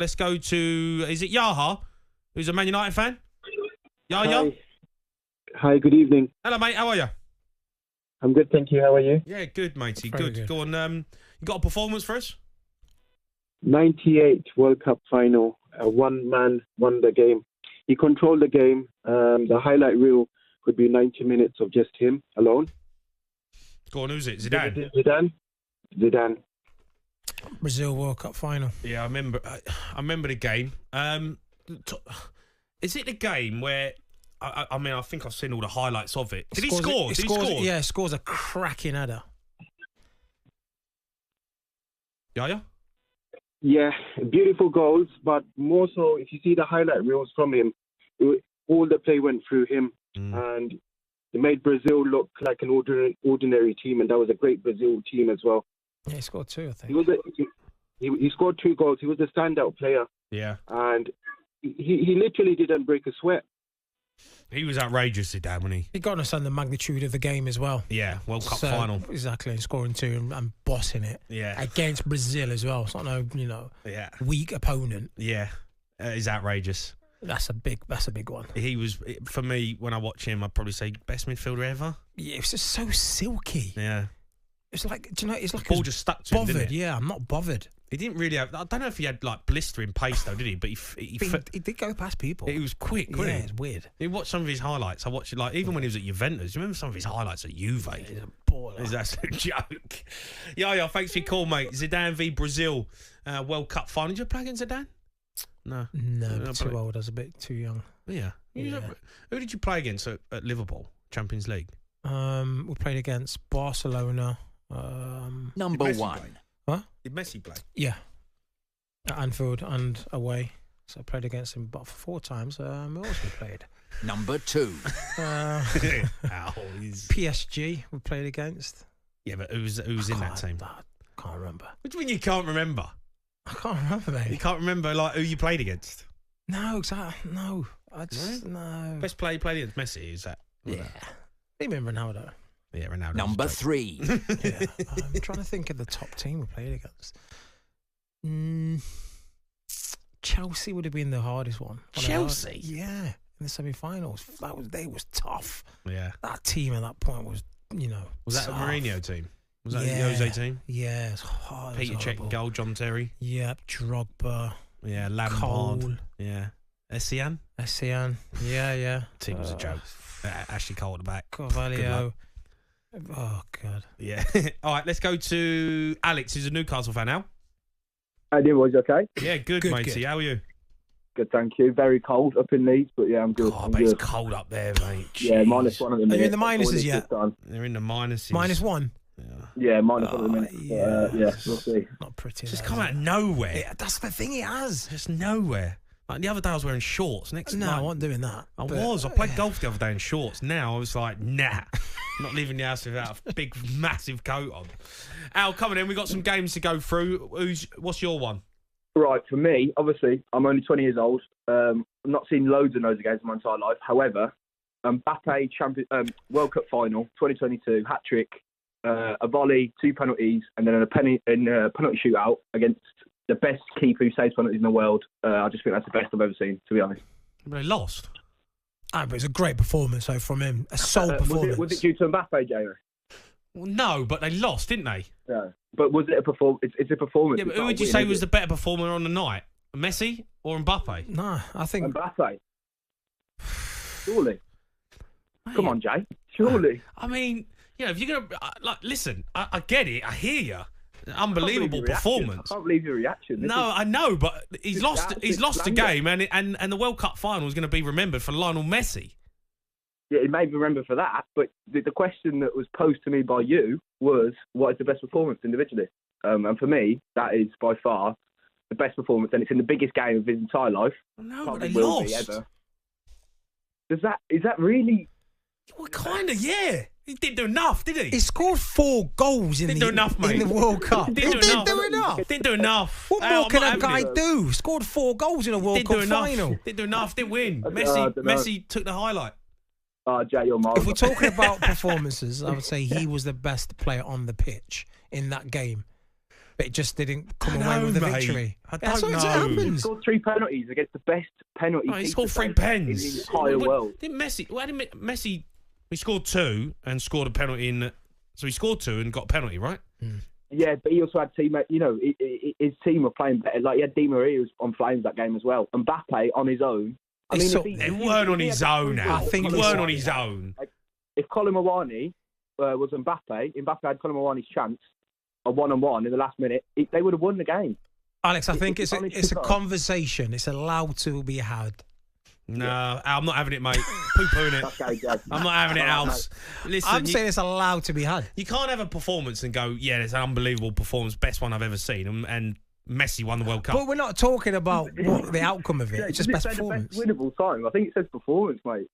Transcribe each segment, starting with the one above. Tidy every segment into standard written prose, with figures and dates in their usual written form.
Let's go to, is it Yaha, who's a Man United fan? Yahya? Hi, good evening. Hello, mate. How are you? I'm good, thank you. How are you? Yeah, good, matey. Very Good. good. Go on. You got a performance for us? 98 World Cup final. One man won the game. He controlled the game. The highlight reel could be 90 minutes of just him alone. Go on, who's it? Zidane? Zidane. Brazil World Cup final. Yeah, I remember. I remember the game. Is it the game where? I mean, I think I've seen all the highlights of it. Did he score? Did he score? Yeah, scores a cracking header. Yeah. Yeah, beautiful goals, but more so, if you see the highlight reels from him, all the play went through him, and it made Brazil look like an ordinary team, and that was a great Brazil team as well. Yeah, he scored 2, I think. He scored 2 goals. He was a standout player. Yeah. And he literally didn't break a sweat. He was outrageous, Zidane, wasn't he? He got to understand the magnitude of the game as well. Yeah, World Cup final. Exactly, and scoring 2 and bossing it. Yeah. Against Brazil as well. It's not no, weak opponent. Yeah. He's outrageous. That's a big one. He was, for me, when I watch him, I'd probably say best midfielder ever. Yeah, it's just so silky. Yeah. It's like, it's like ball just stuck to him, didn't it? Yeah, I'm not bothered. He didn't really have, I don't know if he had like blistering pace though, did he? But he did go past people. He was quick, wasn't he? Yeah, it's weird. You watch some of his highlights. I watched it like even when he was at Juventus. You remember some of his highlights at Juve? Yeah, he's a baller. It's absolute joke. Yeah, thanks for your call, mate. Zidane v Brazil World Cup final. Did you play against Zidane? No, too old. I was a bit too young. Yeah. Who did you play against at Liverpool Champions League? We played against Barcelona. Number 1. What? Did Messi play? Yeah. At Anfield and away. So I played against him about 4 times. We also played. Number 2. PSG we played against. Yeah, but who's in that team? I can't remember. What do you mean you can't remember? I can't remember, mate. You can't remember like who you played against? No, exactly. No. No. Best player you played against Messi, is that? Yeah. Even Ronaldo. Yeah, Ronaldo. Number 3. Yeah. I'm trying to think of the top team we played against. Chelsea would have been the hardest one. Chelsea? Yeah. In the semi-finals. They was tough. Yeah. That team at that point was, Was that tough. a Mourinho team? Was that the Jose team? Yeah, it's hard. Peter Cech goal, John Terry. Yep, Drogba. Yeah, Lampard. Cole. Yeah. Essien. Yeah. Team was a joke. Ashley Cole at the back. Carvalho. Oh, God. Yeah. All right, let's go to Alex, who's a Newcastle fan now. How do boys? Okay. Yeah, good, matey. How are you? Good, thank you. Very cold up in Leeds, but yeah, I'm good. I bet it's cold up there, mate. Yeah, -1 at the minute. Are you in the minuses yet? They're in the minuses. -1? Yeah, -1 at the minute. Yeah, we'll see. Not pretty. It's just come out of nowhere. Yeah, that's the thing it has. Just nowhere. Like the other day I was wearing shorts. No, I wasn't doing that. I played golf the other day in shorts. Now I was like, nah. Not leaving the house without a big, massive coat on. Al, coming in. We've got some games to go through. What's your one? Right, for me, obviously, I'm only 20 years old. I've not seen loads of games in my entire life. However, Mbappe World Cup final, 2022, hat-trick, a volley, 2 penalties, and then a penalty shootout against the best keeper who saves penalties in the world. I just think that's the best I've ever seen, to be honest. But they lost. But it's a great performance, though, from him. A sole performance. Was it due to Mbappe, Jamie? Well, no, but they lost, didn't they? Yeah. But was it a performance? It's a performance. Yeah, but who would you say was the better performer on the night? Messi or Mbappe? No, I think Mbappe. Surely. Come on, Jay. Surely. I mean, if you're gonna listen, I get it. I hear you. Unbelievable performance. I can't believe your reaction. I know, but he's lost a game, and the World Cup final is going to be remembered for Lionel Messi. Yeah, it may be remembered for that, but the question that was posed to me by you was, what is the best performance individually? And for me, that is by far the best performance, and it's in the biggest game of his entire life. No, but they lost. Ever. Is that really? Well, kind of, yeah. He didn't do enough, did he? He scored 4 goals in the World Cup. He didn't do enough. Didn't do enough. What more can a guy do? Scored 4 goals in a World Cup final. Didn't do enough. Didn't win. Messi took the highlight. Jay, you're miles. If we're talking about performances, I would say he was the best player on the pitch in that game. but it just didn't come away with the mate. victory. I That's don't what know. happens. He scored 3 penalties against the best penalty. Oh, he scored keeper 3 in pens. the entire world. Didn't Messi? Why didn't Messi? He scored 2 and scored a penalty in. So he scored 2 and got a penalty, right? Yeah, but he also had teammates. You know, his team were playing better. Like he had Di Maria was on flames that game as well. And Mbappe on his own. I mean, They weren't on his own. Now I think he it's- weren't on his own. If Colin Mawani was Mbappe had Colin Mawani's chance, a 1-on-1 in the last minute, they would have won the game. Alex, I think it's honest a to God. conversation. It's allowed to be had. No, I'm not having it, mate. Poo-pooing it. Okay, Jed. I'm not having it, Alf. Listen, I'm saying it's allowed to be had. you can't have a performance and go, yeah, it's an unbelievable performance, best one I've ever seen, and Messi won the World Cup. But we're not talking about what the outcome of it. It's just Did best say the performance. Best win of all time. I think it says performance, mate.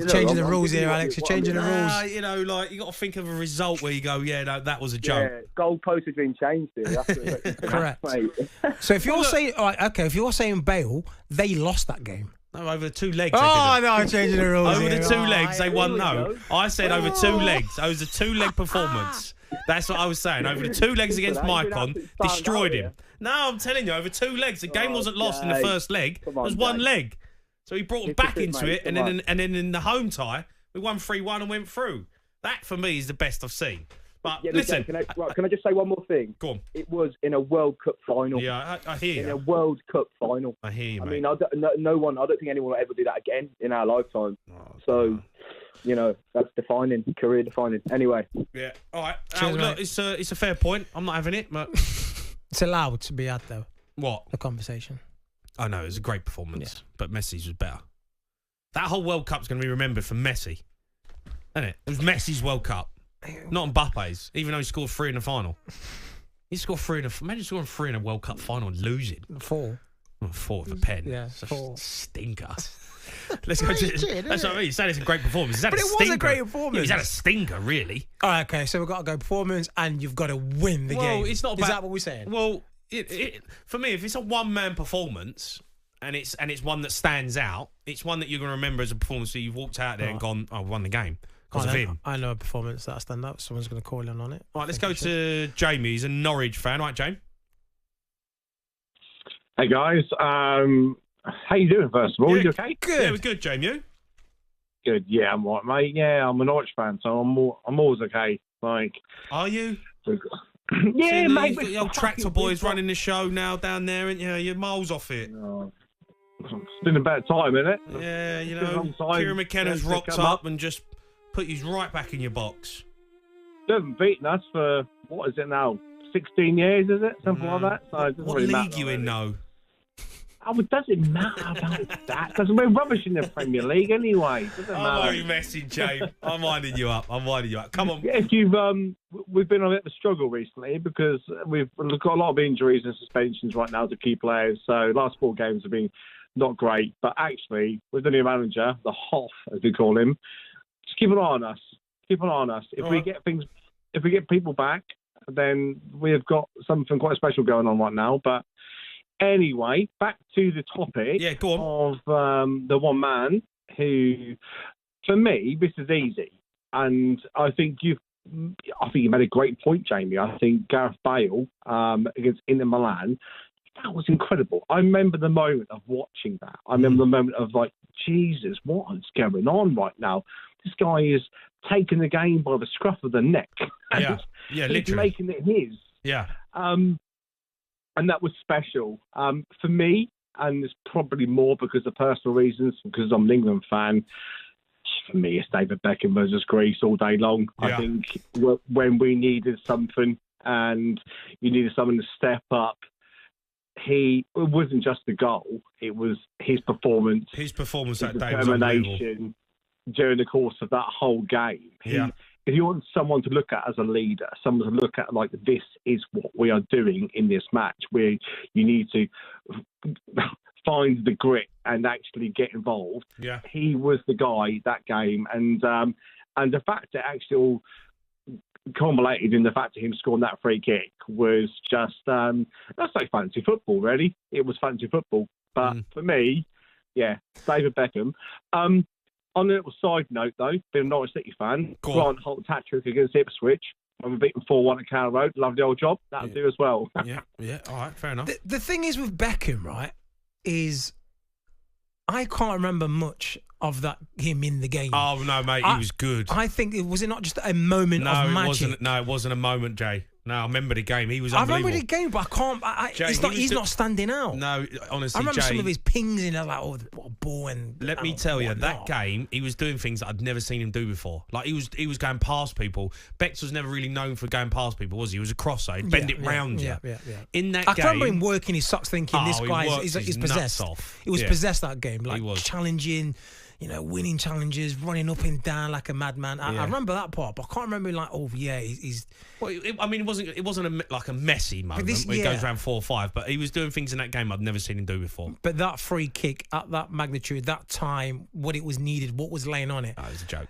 Changing the rules here, Alex. You're changing the rules. You know, like you got to think of a result where you go, yeah, no, that was a joke. Yeah, goalpost has been changed here. That's Correct. mate. So if you're saying, all right, okay, if you're saying Bale, they lost that game. No, over the 2 legs. Oh they didn't. no, I'm changing the rules. Over here. the 2 Oh, legs, they won. we No, go. I said over 2 legs. It was a 2-leg performance. That's what I was saying. Over the 2 legs against He's been Maicon, absolutely found destroyed out him. No, I'm telling you, over 2 legs. The game wasn't lost in the Jake. first leg. Come It was on, 1 Jake. leg. So he brought them This is back it, into mate. it, and Come then in the home tie, we won 3-1 and went through. That for me is the best I've seen. But Yeah, listen, can I just say one more thing? go on. It was in a World Cup final. Yeah, I hear In a you. World Cup final. I hear you, I mate. mean, I don't think anyone will ever do that again in our lifetime. Oh, So, you know, that's defining, career defining. Anyway, yeah. All right. Cheers, Look, mate. it's a fair point. I'm not having it, but It's allowed to be had though. what? The conversation. I know it was a great performance, Yeah. but Messi's was better. That whole World Cup's going to be remembered for Messi, isn't it? It was Messi's World Cup, not Mbappe's. Even though he scored 3 in the final, he scored 3 in a. Imagine scoring 3 in a World Cup final and losing. 4. 4 with a pen. Yeah, Such 4. a stinker. Let's go to. That's what I mean. You said it's a great performance. He's had But a it was stinker. a great Yeah, performance. he's had a stinker, really. All right, okay, so we've got to go performance and you've got to win the game. It's not Is about, that what we're saying? Well, for me, if it's a one-man performance and it's one that stands out, it's one that you're going to remember as a performance. So you've walked out there and gone, "I won the game because of him." I know a performance that stand out. Someone's going to call in on it. Right, let's go to Jamie. He's a Norwich fan. All right, Jamie. Hey guys, how you doing? First of all, you okay? Good. Yeah, we're good, Jamie. You? Good. Yeah, I'm right, mate. Yeah, I'm a Norwich fan, so I'm always okay. Like, Are you? yeah, Seeing mate. the old tractor boys running the show now down there, and you're miles off it. It's been about time, isn't it? Yeah, you It's been a know, long time Kieran McKenna's since they rocked come up up. and just put you right back in your box. They haven't beaten us for what is it now? 16 years, is it? Something like that. So it doesn't What really league matter, you in, really. though? Oh, it doesn't matter about that because we're rubbish in the Premier League anyway. It doesn't I'm matter. only messing, James. I'm winding you up. Come on. If you've, we've been on a bit of a struggle recently because we've got a lot of injuries and suspensions right now to key players. So last 4 games have been not great. But actually, with the new manager, the Hoff, as we call him, just keep an eye on us. Keep an eye on us. If we get people back, then we've got something quite special going on right now. But anyway, back to the topic Yeah, go on. of the one man who, for me, this is easy. And I think you made a great point, Jamie. I think Gareth Bale against Inter Milan, that was incredible. I remember the moment of watching that. I remember the moment of like, Jesus, what is going on right now? This guy is taking the game by the scruff of the neck. Yeah, He's literally. making it his. Yeah. And that was special. For me, and it's probably more because of personal reasons, because I'm an England fan, for me, it's David Beckham versus Greece all day long. Yeah. I think when we needed something and you needed someone to step up, it wasn't just the goal, it was his performance, His performance his that day was unbelievable. determination during the course of that whole game. Yeah. If you want someone to look at as a leader, someone to look at like, this is what we are doing in this match, where you need to find the grit and actually get involved. Yeah. He was the guy that game, and the fact that actually all culminated in the fact of him scoring that free kick was just that's like fancy football, really. It was fancy football, but for me, yeah, David Beckham. On a little side note, though, being a Norwich City fan, Go on. Grant Holt hat-trick against Ipswich. when we beat them 4-1 at Carrow Road. Lovely old job. That'll do as well. Yeah. All right, fair enough. The thing is with Beckham, right, is I can't remember much of him in the game. Oh no, mate, he was good. I think was it not just a moment of magic? It wasn't a moment, Jay. No, I remember the game. He was I unbelievable. remember the game, but I can't. Jay, he's not standing out. No, honestly, I remember Jay, some of his pings in there, like, oh, what a ball and. Let me tell you, that game, he was doing things that I'd never seen him do before. Like he was going past people. Bex was never really known for going past people, was he? He was a crosser. He'd bend it round you. Yeah. In that I game, can remember him working his socks, thinking this guy is possessed. He was possessed that game, like challenging. Winning challenges, running up and down like a madman. I remember that part, but I can't remember like, he's. Well, it wasn't like a messy moment where he goes around 4 or 5, but he was doing things in that game I'd never seen him do before. But that free kick at that magnitude, that time, what it was needed, what was laying on it. That was a joke.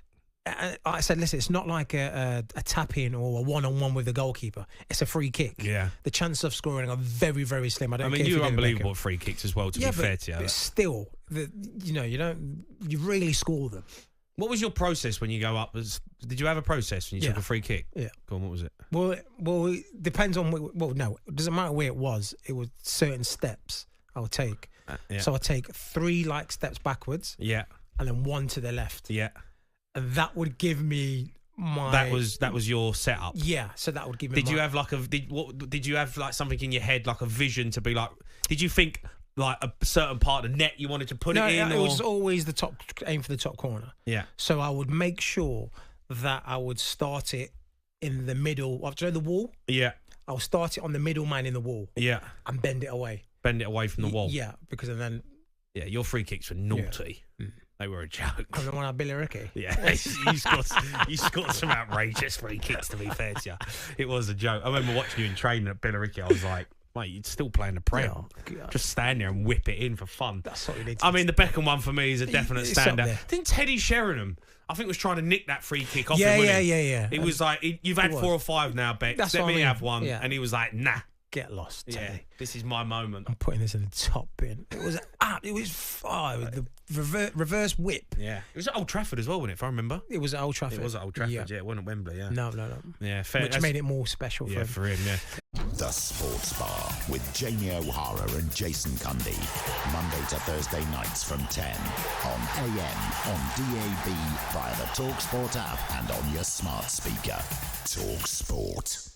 I said, listen, it's not like a tap-in or a one-on-one with the goalkeeper. It's a free kick. Yeah. The chances of scoring are very, very slim. I mean, you were unbelievable at free kicks as well, to be fair to you. But still, you really score them. What was your process when you go up? Did you have a process when you took a free kick? Yeah. Go on, what was it? Well, it depends on... no, it doesn't matter where it was. It was certain steps I would take. So I take 3 steps backwards. Yeah. And then 1 to the left. Yeah. And that would give me my... That was your setup? Yeah, so that would give me Did you have like something in your head, like a vision to be like... Did you think like a certain part of the net you wanted to put it in? No, it was always aim for the top corner. Yeah. So I would make sure that I would start it in the middle. After the wall? Yeah. I'll start it on the middle man in the wall. Yeah. And bend it away. Bend it away from the wall? Yeah, because then... Yeah, your free kicks were naughty. Yeah. They were a joke. And the one at Billy Ricky. Yeah, you scored some outrageous free kicks, to be fair to you. It was a joke. I remember watching you in training at Billy Ricky. I was like, mate, you're still playing the Prem. Oh, just stand there and whip it in for fun. That's what you need to do. The Beckham one for me is a definite standout. I think Teddy Sheringham, was trying to nick that free kick off him, wasn't he? Yeah. It was like, you've had 4 or 5 now, Beck. Let me have one. Yeah. And he was like, nah. Get lost, Teddy. Yeah, this is my moment. I'm putting this in the top bin. It was the reverse whip. Yeah, it was at Old Trafford as well, wasn't it? If I remember, it was at Old Trafford. It was at Old Trafford. Yeah, it wasn't at Wembley. Yeah, no. Yeah, fair. Which made it more special for him. Yeah. The Sports Bar with Jamie O'Hara and Jason Cundy, Monday to Thursday nights from 10 on AM, on DAB, via the talkSPORT app, and on your smart speaker. talkSPORT.